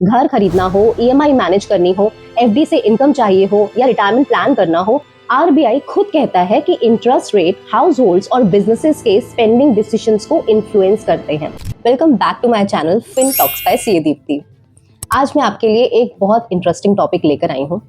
घर खरीदना हो, ईएमआई मैनेज करनी हो, एफडी से इनकम चाहिए हो या रिटायरमेंट प्लान करना हो, आरबीआई खुद कहता है कि इंटरेस्ट रेट हाउस होल्ड्स और बिजनेसेस के स्पेंडिंग डिसीजंस को इन्फ्लुएंस करते हैं। Welcome back to my channel FinTalks by CA Deepti. आज मैं आपके लिए एक बहुत इंटरेस्टिंग टॉपिक लेकर आई हूँ,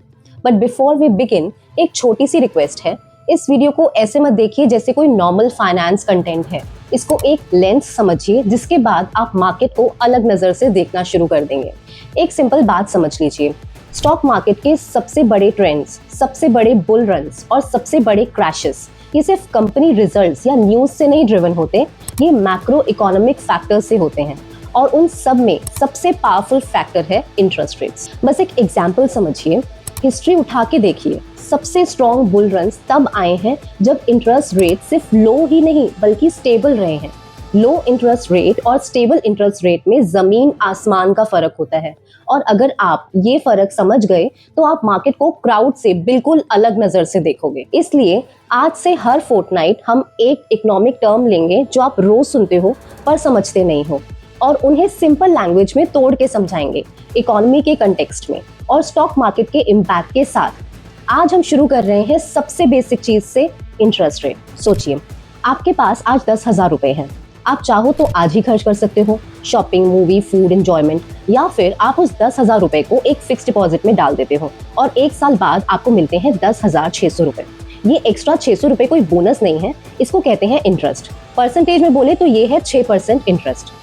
बट बिफोर वी बिगिन एक छोटी सी रिक्वेस्ट है। इस वीडियो को ऐसे मत देखिए जैसे कोई नॉर्मल फाइनेंस कंटेंट है। इसको एक लेंस समझिए, जिसके बाद आप मार्केट को अलग नजर से देखना शुरू कर देंगे। एक सिंपल बात समझ लीजिए, स्टॉक मार्केट के सबसे बड़े ट्रेंड्स, सबसे बड़े बुल रन्स और सबसे बड़े क्रैशेस ये सिर्फ कंपनी रिजल्ट्स या न्यूज से नहीं ड्रिवन होते, ये मैक्रो इकोनॉमिक फैक्टर्स से होते हैं। और उन सब में सबसे पावरफुल फैक्टर है इंटरेस्ट रेट्स। बस एक एग्जांपल समझिए, हिस्ट्री उठा के देखिए, सबसे स्ट्रॉन्ग बुल रन्स तब आए हैं जब इंटरेस्ट रेट सिर्फ लो ही नहीं बल्कि स्टेबल रहे हैं। लो इंटरेस्ट रेट और स्टेबल इंटरेस्ट रेट में जमीन आसमान का फर्क होता है, और अगर आप ये फर्क समझ गए तो आप मार्केट को क्राउड से बिल्कुल अलग नजर से देखोगे। इसलिए आज से हर फोर्टनाइट हम एक इकोनॉमिक टर्म लेंगे जो आप रोज सुनते हो पर समझते नहीं हो, और उन्हें सिंपल लैंग्वेज में तोड़ के समझाएंगे, इकोनॉमी के कंटेक्स्ट में और स्टॉक मार्केट के इम्पैक्ट के साथ। आज हम शुरू कर रहे हैं सबसे बेसिक चीज से, इंटरेस्ट रेट। सोचिए, आपके पास आज 10,000 रुपए हैं। आप चाहो तो आज ही खर्च कर सकते हो, शॉपिंग, मूवी, फूड, एंजॉयमेंट, या फिर आप उस 10,000 रुपए को एक फिक्स डिपॉजिट में डाल देते हो और एक साल बाद आपको मिलते हैं 10,600 रुपए। ये एक्स्ट्रा 600 रुपए कोई बोनस नहीं है, इसको कहते हैं इंटरेस्ट। परसेंटेज में बोले तो ये है 6% इंटरेस्ट।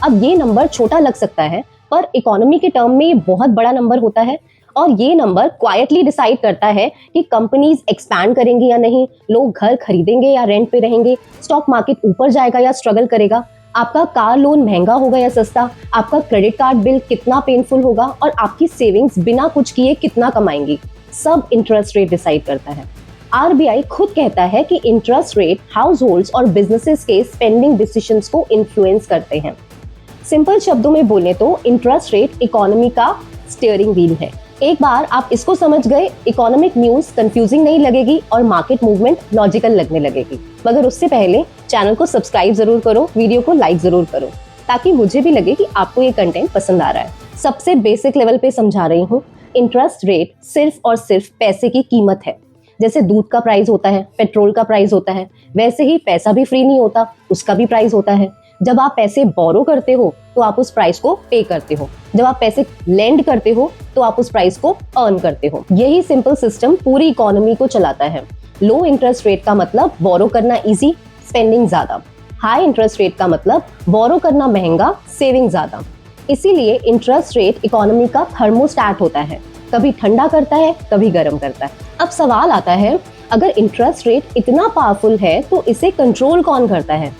अब ये नंबर छोटा लग सकता है, पर इकोनॉमी के टर्म में ये बहुत बड़ा नंबर होता है, और ये नंबर क्वाइटली डिसाइड करता है कि कंपनीज एक्सपैंड करेंगी या नहीं, लोग घर खरीदेंगे या रेंट पे रहेंगे, स्टॉक मार्केट ऊपर जाएगा या स्ट्रगल करेगा, आपका कार लोन महंगा होगा या सस्ता, आपका क्रेडिट कार्ड बिल कितना पेनफुल होगा, और आपकी सेविंग्स बिना कुछ किए कितना कमाएंगी। सब इंटरेस्ट रेट डिसाइड करता है। आरबीआई खुद कहता है कि इंटरेस्ट रेट हाउस होल्ड्स और बिजनेसेस के स्पेंडिंग डिसीजंस को इन्फ्लुएंस करते हैं। सिंपल शब्दों में बोले तो इंटरेस्ट रेट इकोनॉमी का स्टीयरिंग व्हील है। एक बार आप इसको समझ गए, इकोनॉमिक न्यूज कंफ्यूजिंग नहीं लगेगी और मार्केट मूवमेंट लॉजिकल लगने लगेगी। मगर उससे पहले चैनल को सब्सक्राइब जरूर करो, वीडियो को लाइक जरूर करो, ताकि मुझे भी लगे कि आपको ये कंटेंट पसंद आ रहा है। सबसे बेसिक लेवल पे समझा रही हूँ, इंटरेस्ट रेट सिर्फ और सिर्फ पैसे की कीमत है। जैसे दूध का प्राइस होता है, पेट्रोल का प्राइस होता है, वैसे ही पैसा भी फ्री नहीं होता, उसका भी प्राइस होता है। जब आप पैसे बोरो करते हो तो आप उस प्राइस को पे करते हो, जब आप पैसे लेंड करते हो तो आप उस प्राइस को अर्न करते हो। यही सिंपल सिस्टम पूरी इकोनॉमी को चलाता है। लो इंटरेस्ट रेट का मतलब बोरो करना इजी, स्पेंडिंग ज्यादा। हाई इंटरेस्ट रेट का मतलब बोरो करना महंगा, सेविंग ज्यादा। इसीलिए इंटरेस्ट रेट इकोनॉमी का थर्मोस्टैट होता है, कभी ठंडा करता है, कभी गर्म करता है। अब सवाल आता है, अगर इंटरेस्ट रेट इतना पावरफुल है तो इसे कंट्रोल कौन करता है?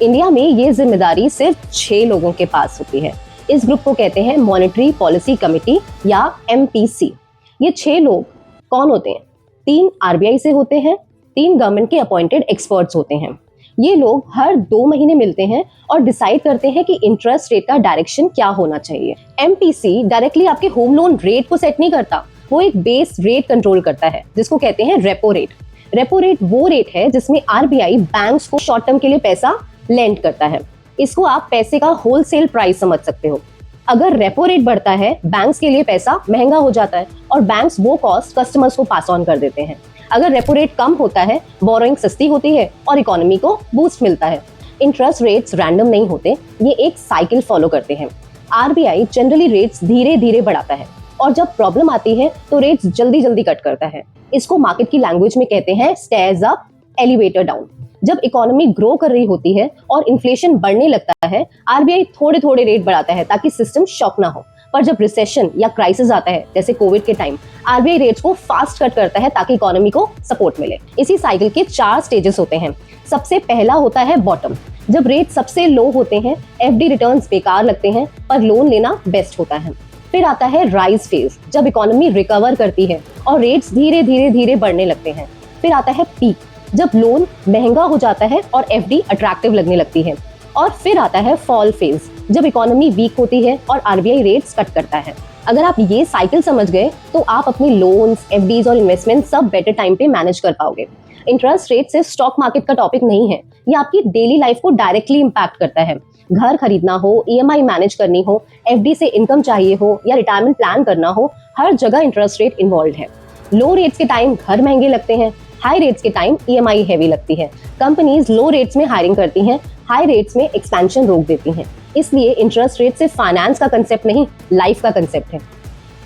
इंडिया में ये जिम्मेदारी सिर्फ 6 लोगों के पास होती है। इस ग्रुप को कहते हैं मॉनेटरी पॉलिसी कमेटी या एमपीसी। ये 6 लोग कौन होते हैं? 3 आरबीआई से होते हैं, 3 गवर्नमेंट के अपॉइंटेड एक्सपर्ट्स होते हैं। ये लोग हर 2 महीने मिलते हैं और डिसाइड करते हैं कि इंटरेस्ट रेट का डायरेक्शन क्या होना चाहिए। एमपीसी डायरेक्टली आपके होम लोन रेट को सेट नहीं करता, वो एक बेस रेट कंट्रोल करता है, जिसको कहते हैं रेपो रेट। रेपो रेट वो रेट है जिसमें आरबीआई बैंक्स को शॉर्ट टर्म के लिए पैसा लेंड करता है। इसको आप पैसे का होलसेल प्राइस समझ सकते हो। अगर रेपो रेट बढ़ता है, बैंक्स के लिए पैसा महंगा हो जाता है और बैंक्स वो कॉस्ट कस्टमर्स को पास ऑन कर देते हैं। अगर रेपो रेट कम होता है, बोरोइंग सस्ती होती है और इकोनॉमी को बूस्ट मिलता है। इंटरेस्ट रेट्स रैंडम नहीं होते, ये एक साइकिल फॉलो करते हैं। आरबीआई जनरली रेट्स धीरे धीरे बढ़ाता है, और जब प्रॉब्लम आती है तो रेट्स जल्दी जल्दी कट करता है। इसको मार्केट की लैंग्वेज में कहते हैं स्टेयर्स अप, एलिवेटर डाउन। जब इकोनॉमी ग्रो कर रही होती है और इन्फ्लेशन बढ़ने लगता है, आरबीआई थोड़े थोड़े रेट बढ़ाता है ताकि सिस्टम शॉक ना हो। पर जब रिसेशन या क्राइसिस आता है, जैसे कोविड के टाइम, आरबीआई रेट्स को फास्ट कट करता है ताकि इकोनॉमी को सपोर्ट मिले। इसी साइकिल के 4 स्टेजेस होते हैं। सबसे पहला होता है बॉटम। जब रेट सबसे लो होते हैं, एफडी रिटर्न्स बेकार लगते हैं, पर लोन लेना बेस्ट होता है। फिर आता है राइज फेज, जब इकोनॉमी रिकवर करती है और रेट्स धीरे धीरे धीरे बढ़ने लगते हैं। फिर आता है पीक, जब लोन महंगा हो जाता है और एफडी अट्रैक्टिव लगने लगती है। और फिर आता है फॉल फेज, जब इकोनॉमी वीक होती है और आरबीआई रेट्स कट करता है। अगर आप ये साइकिल समझ गए तो आप अपनी लोन्स, एफडीज और इन्वेस्टमेंट सब बेटर टाइम पे मैनेज कर पाओगे। इंटरेस्ट रेट से स्टॉक मार्केट का टॉपिक नहीं है, ये आपकी डेली लाइफ को डायरेक्टली इम्पैक्ट करता है। घर खरीदना हो, ईएमआई मैनेज करनी हो, एफडी से इनकम चाहिए हो या रिटायरमेंट प्लान करना हो, हर जगह इंटरेस्ट रेट इन्वॉल्व है। लो रेट्स के टाइम घर महंगे लगते हैं, हाई रेट्स के टाइम ईएमआई हैवी लगती है। कंपनीज लो रेट्स में हायरिंग करती हैं, हाई रेट्स में एक्सपेंशन रोक देती हैं। इसलिए इंटरेस्ट रेट सिर्फ फाइनेंस का कंसेप्ट नहीं, लाइफ का कंसेप्ट है।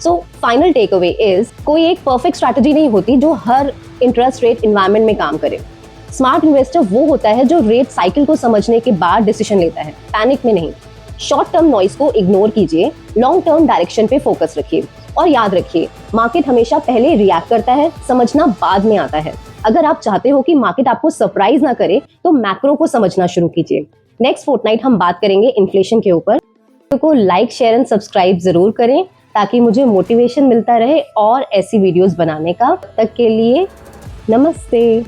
So final take away is, कोई एक परफेक्ट स्ट्रैटेजी नहीं होती जो हर इंटरेस्ट रेट इन्वायरमेंट में काम करे। स्मार्ट इन्वेस्टर वो होता है जो रेट साइकिल को समझने के बाद डिसीजन लेता है, पैनिक में नहीं। शॉर्ट टर्म नॉइस को इग्नोर कीजिए, लॉन्ग टर्म डायरेक्शन पे फोकस रखिए और याद रखिए, मार्केट हमेशा पहले रिएक्ट करता है, समझना बाद में आता है। अगर आप चाहते हो कि मार्केट आपको सरप्राइज ना करे तो मैक्रो को समझना शुरू कीजिए। नेक्स्ट फोर्टनाइट हम बात करेंगे इन्फ्लेशन के ऊपर। तो लाइक, शेयर एंड सब्सक्राइब जरूर करें ताकि मुझे मोटिवेशन मिलता रहे और ऐसी वीडियोस बनाने का। तब तक के लिए नमस्ते।